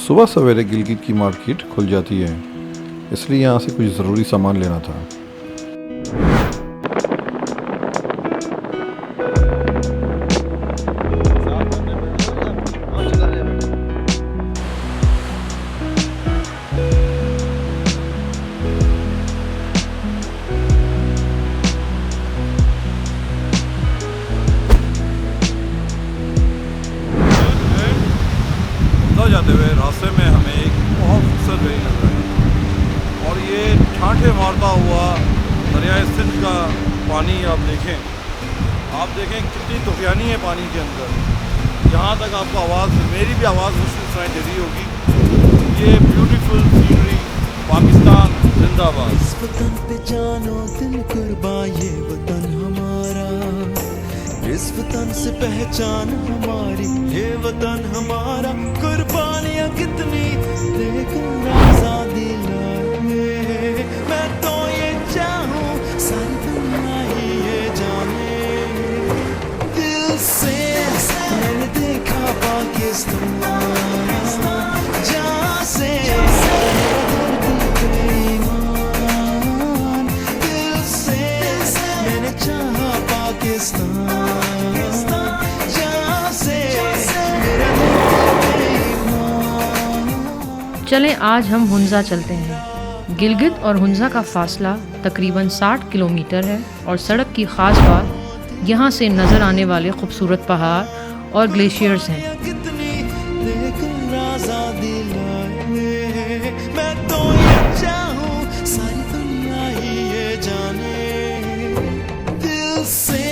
सुबह सवेरे गिलगित की मार्केट खुल जाती है, इसलिए यहाँ से कुछ ज़रूरी सामान लेना था। जाते हुए रास्ते में हमें एक बहुत खूबसूरत वेरी नजर आई और ये ठाठे मारता हुआ दरियाए सिंध का पानी आप देखें कितनी तुफानी है पानी के अंदर। यहाँ तक आपको आवाज़, मेरी भी आवाज़ मुश्किल सुनाई दे रही होगी। ये ब्यूटीफुल सीनरी, पाकिस्तान जिंदाबाद। इस वतन पे जानो दिल कुर्बान, ये वतन हमारा, इस वतन से पहचान हमारी, ये वतन हमारा। कुर्बानियाँ कितनी लेकिन आजादी लाए, मैं तो ये चाहूँ सारी दुनिया ही ये जाने। दिल से मैंने देखा पाकिस्तान, जहाँ से धरती पे ईमान। दिल से मैंने चाहा पाकिस्तान, चलें आज हम हुंज़ा चलते हैं। गिलगित और हुंज़ा का फासला तकरीबन 60 किलोमीटर है और सड़क की ख़ास बात यहाँ से नज़र आने वाले खूबसूरत पहाड़ और ग्लेशियर्स हैं। मैं तो ये चाहूँ सारी दुनिया ही ये जाने। दिल से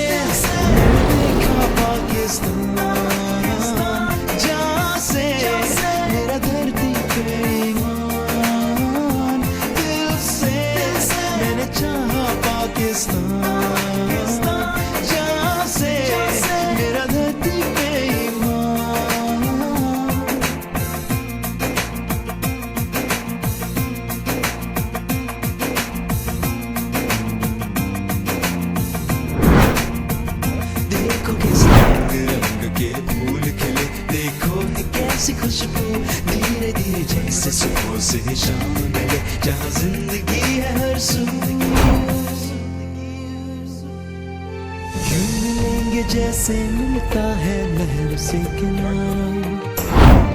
देखा पाकिस्तान, जहाँ से मेरा धरती पे ईमान। दिल से मैंने चाहा पाकिस्तान, जहाँ से मेरा धरती पे कैसी खुशबू धीरे धीरे जैसे सुबह से शाम मिले, जहाँ जिंदगी है हर सू। यूं मिलेंगे जैसे मिलता है लहर से किनारा,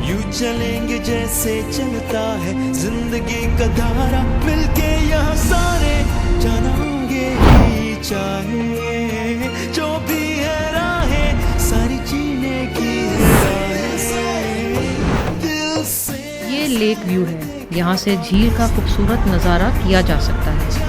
यूं चलेंगे जैसे चलता है जिंदगी का धारा। मिलके यहाँ सारे जानेंगे ही चाहे, जो भी है राहें सारी जीने की है। ये लेक व्यू है, यहाँ से झील का खूबसूरत नज़ारा किया जा सकता है।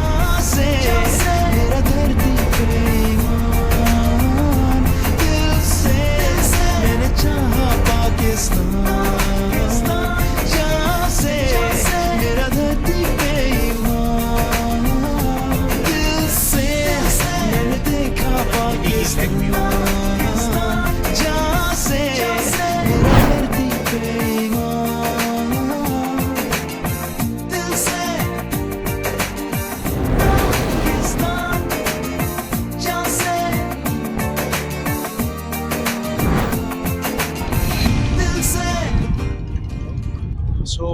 So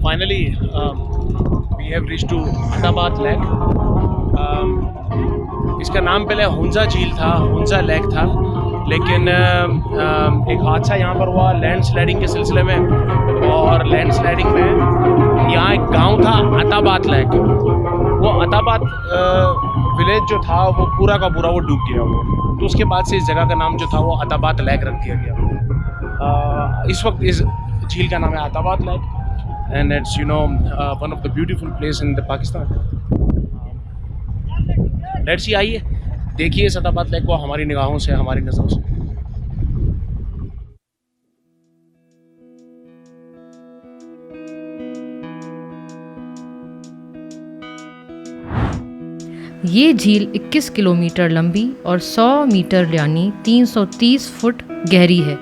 finally we have reached to Attabad lake. इसका नाम पहले हुंज़ा झील था, हुंज़ा लेक था, लेकिन एक हादसा यहाँ पर हुआ लैंडस्लाइडिंग के सिलसिले में, और लैंडस्लाइडिंग में यहाँ एक गांव था अताबाद लेक। वो अताबाद विलेज जो था वो पूरा का पूरा वो डूब गया वो, तो उसके बाद से इस जगह का नाम जो था वो अताबाद लेक रख दिया गया। इस वक्त इस झील का नाम है Attabad lake and it's one of the beautiful place in the Pakistan. Let's see, आइए देखिए इस अताबाद लेक को हमारी निगाहों से, हमारी नज़रों से। ये झील 21 किलोमीटर लंबी और 100 मीटर यानी 330 फुट गहरी है।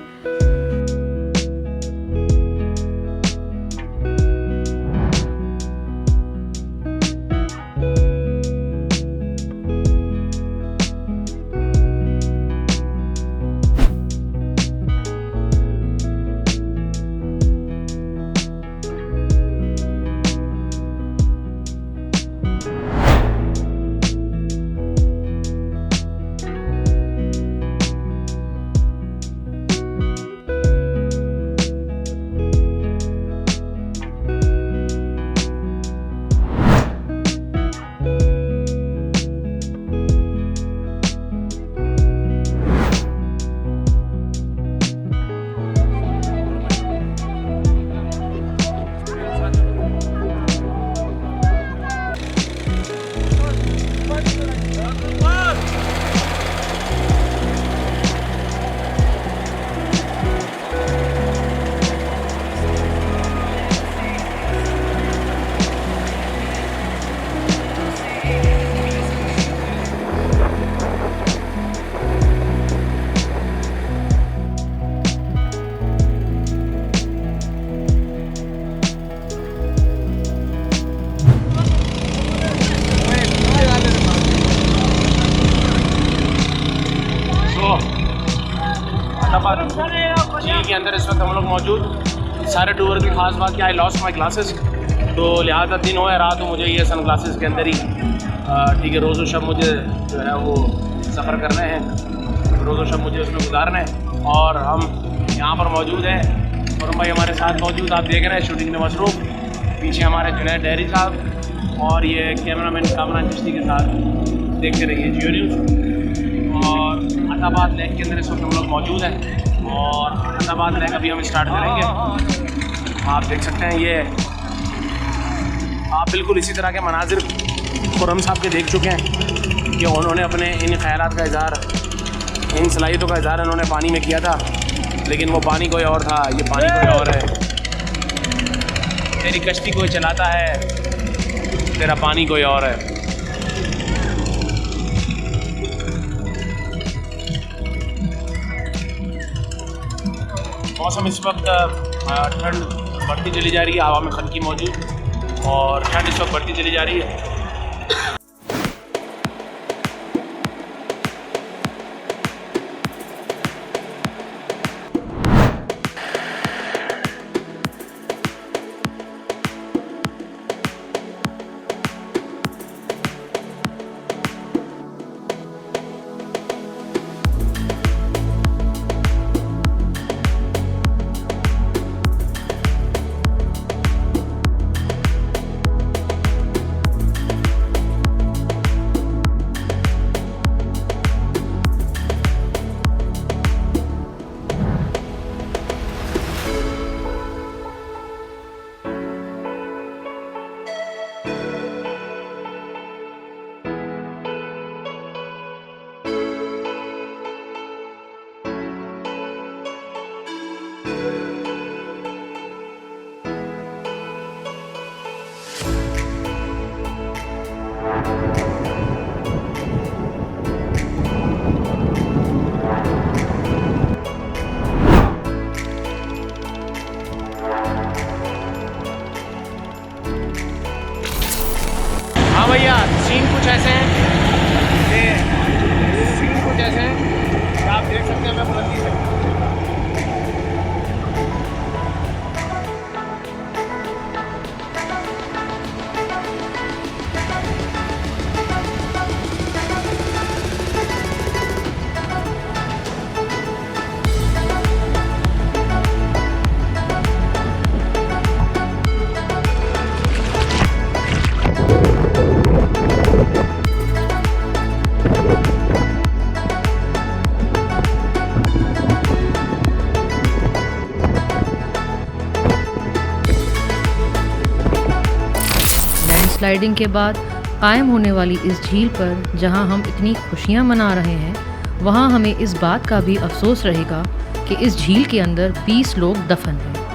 झील के अंदर इस वक्त हम लोग मौजूद। सारे टूर की खास बात कि आई लॉस्ट माई ग्लासेस, तो लिहाजा दिन हो या रात हो मुझे ये सन ग्लासेस के अंदर ही ठीक है रोज़ शब मुझे जो है वो सफ़र करना है, रोज़ शब मुझे उसमें गुजारना है। और हम यहाँ पर मौजूद हैं, और भाई हमारे साथ मौजूद, आप देख रहे हैं शूटिंग में मसरूफ़। पीछे हमारे जुनैद डेहरी साहब और ये कैमरामैन कामरान चिश्ती के साथ देखते रहिए जियो न्यूज़। और अहमदाबाद लेक के अंदर इस वक्त हम लोग मौजूद हैं, और अहमदाबाद लेक अभी हम स्टार्ट करेंगे। आप देख सकते हैं ये आप बिल्कुल इसी तरह के मनाजिर खुर्रम साहब के देख चुके हैं कि उन्होंने अपने इन ख्यालात का इज़हार, इन सलाहियतों का इज़हार उन्होंने पानी में किया था, लेकिन वो पानी कोई और था, ये पानी कोई और है। तेरी कश्ती कोई चलाता है, तेरा पानी कोई और है। मौसम इस वक्त ठंड बढ़ती चली जा रही है, हवा में खनकी मौजूद, और ठंड इस वक्त बढ़ती चली जा रही है। हाँ भैया, सीन कुछ ऐसे हैं, सीन कुछ ऐसे हैं कि आप देख सकते हैं मैं बुलंदी से। स्लाइडिंग के बाद कायम होने वाली इस झील पर जहां हम इतनी खुशियां मना रहे हैं, वहां हमें इस बात का भी अफसोस रहेगा कि इस झील के अंदर 20 लोग दफन हैं।